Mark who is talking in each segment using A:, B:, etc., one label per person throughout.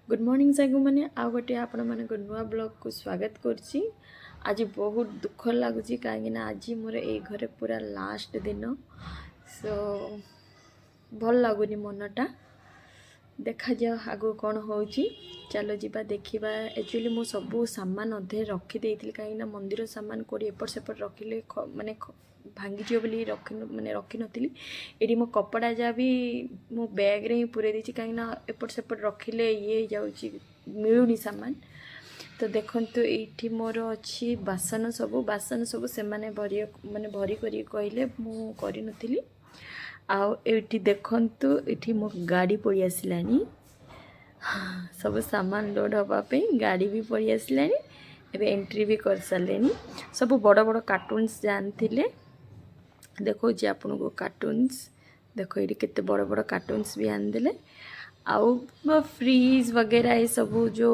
A: Good morning सागु मैंने आउ गोटे आपण मान नुआ ब्लॉग को स्वागत करछि। आज बहुत दुख लगुच कहीं आज मोर ए घरे पूरा लास्ट दिन सो भल लगुनि मनटा देखा जा आगो कौन हो चलो जीवा देखा। एक्चुअली मु सबू सामान अधे रखी कहीं मंदिर सामान कोड़ी एपट सेपट रखिले माने भांगीज बोली माने रखी नी ये मो कपड़ा जहाँ भी मो बैग रे ही पूरे दी कहीं एपट सेपट रखिले ये जाऊँगी मिलूनी सामान। तो देखंतु एठी मोर अच्छी बासन सब से माने भरी करी कहले मु करी नथिली। आउ एठी देखंतु एठी मो गाड़ी पड़ी आसलानी सब सामान लोड होगापी गाड़ी भी पड़ी आसलानी एबे एंट्री भी कर सारे सब बड़ बड़ कार्टून्स जानते देखो जी आपन को कार्टून्स देखो ये केते बड़ बड़ कार्टून्स भी आनदेले आउ फ्रीज वगैरह ये सब जो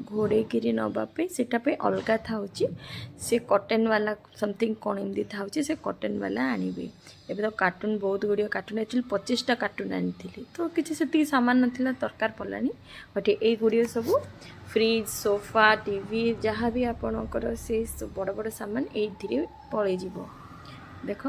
A: घोड़े गिरी नवापे सेटा पे अलगा था से कॉटन वाला समथिंग कौन एमती था से कॉटन वाला आनिबे। एबे तो कार्टून बहुत गुड़िया कार्टून एक्चुअली 25टा कार्टून आनी तो किसी से सामान नाला दरकार पड़ानी बट ये गुड़िया सब फ्रिज सोफा टीवी जहाँ भी आपणकर से बड़ बड़ सामान ये पलैज। देख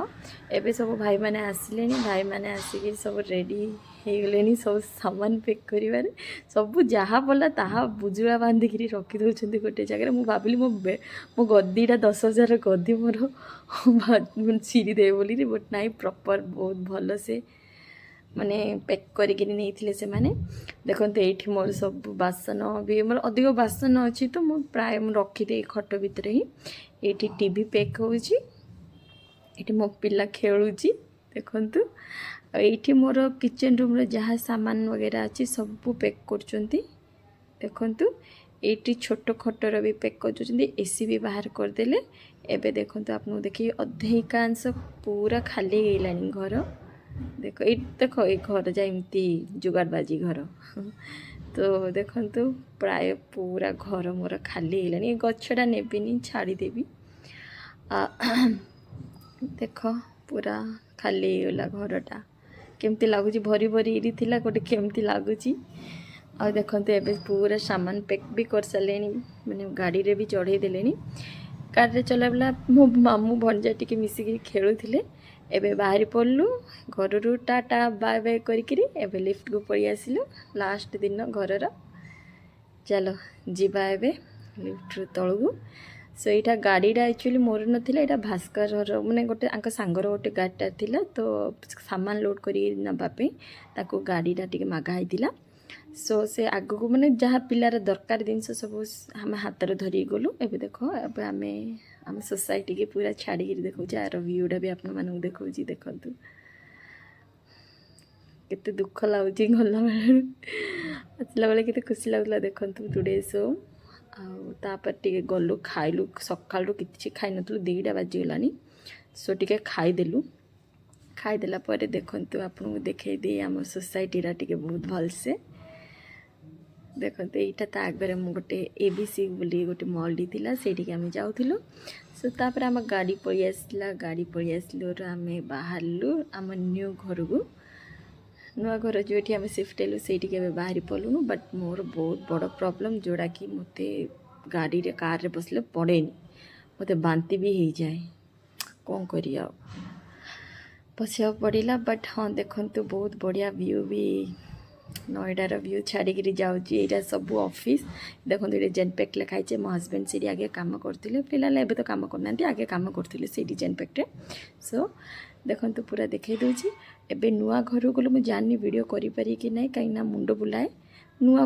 A: एबे सब भाई माने आसिले भाई माने आसिक सब रेडी हो गले सब सामान पैक कर सब जहाँ पड़ा ताहा बुजुला बांधिक रखी दौरान गोटे जगह मुझे भाविली मो गदीटा 10,000 गदी मोर सीरी दे बोली बट नाई प्रॉपर बहुत भल से माने पैक करके से माने देखते ये मोर सब बासन भी मोर अधिक बासन अच्छी तो मु प्राय रखीदे खट भितर ही ये टीवी पैक होची ये मो पिला खेलुची देखंतु ये मोर किचन रूम रे जहाँ सामान वगैरह अच्छी सब पैक करचंती देखंतु ये छोट खटर भी पैक कर एसी भी बाहर करदेले। एबे देखंतु आपन देखिए अधिकांश पूरा खाली गलानी घर देखो ये घर जमती जुगाड़बाजी घर तो देखंतु प्राय पूरा घर मोर खाली गलानी गछटा नेबिनी छाड़ीदेवी देख पूरा खाली गला घरटा केमती लगुच भरी भरी ये थिला गोटे केमती लगुच आ देखते एबे पूरा सामान पैक भी कर सारे मैंने गाड़ी रे भी चढ़े देले कार रे चलाबला मो मामू भंजा टिके मिसिक खेलुथिले एबे बाहरी पड़लु घर रू टाटा बाय बाय करिकरी एबे लिफ्ट को पड़ी आसिलु लास्ट दिन घरर चलो जीवा एबे लिफ्ट रू तळगु। सो यहाँ गाड़ीटा एक्चुअली मोर नाला यहाँ भास्कर मैंने गोटे सांगर गोटे गाड़ीटा थिला तो सामान लोड कर नापी गाड़ीटा टी मगाई सो से आग को मैंने जहाँ पिलार दरकार जिनस सब आम हाथ में धरिक गलु। एबे देखो अब आम सोसाइटी के पूरा छाड़ी देखो यार व्यूटा भी आपण मानक देखा देखु केते दुख लगुच गला बेल आसला बेले केते खुशी लगुला देखु 2 days आपर टे गलु खाइलु सका कि खाई नु 2टा बाजीगलानी सो टे खाईदेलु खाईदेला देखु आपको देखे दे आम सोसाइटीटा टे बहुत भल से देखते यहाँ ता आगे मुझे गोटे ABC बोली गोटे मॉल थी से आम जाऊँ सो तापर आम गाड़ी पड़ी आसला गाड़ी पड़ी आसलु आम बाहरलु आम न्यू घर को नुआ घर जो ये आम सिफ्ट हेलु से बाहरी पलुनु बट मोर बहुत बड़ प्रॉब्लम जोड़ा कि मते गाड़ी रे कार रे बसले पड़ेनी मते बांती भी हो जाए कौन करिया पछिया पड़ा बट हाँ देखंतु बहुत बढ़िया व्यू भी नोएडार व्यू छाड़ी जाऊँगी यहाँ सब ऑफिस देखो ये जेनपेक्ट लिखाई मो हजबैंड से आगे काम करते फिलहाल एवं तो काम करना आगे काम करते से जेनपेक्टे सो देखो पूरा देखई दूची एबे नुआ घर गलु मुझे जानी वीडियो करी कि ना कहीं मुंड बुलाए नुआ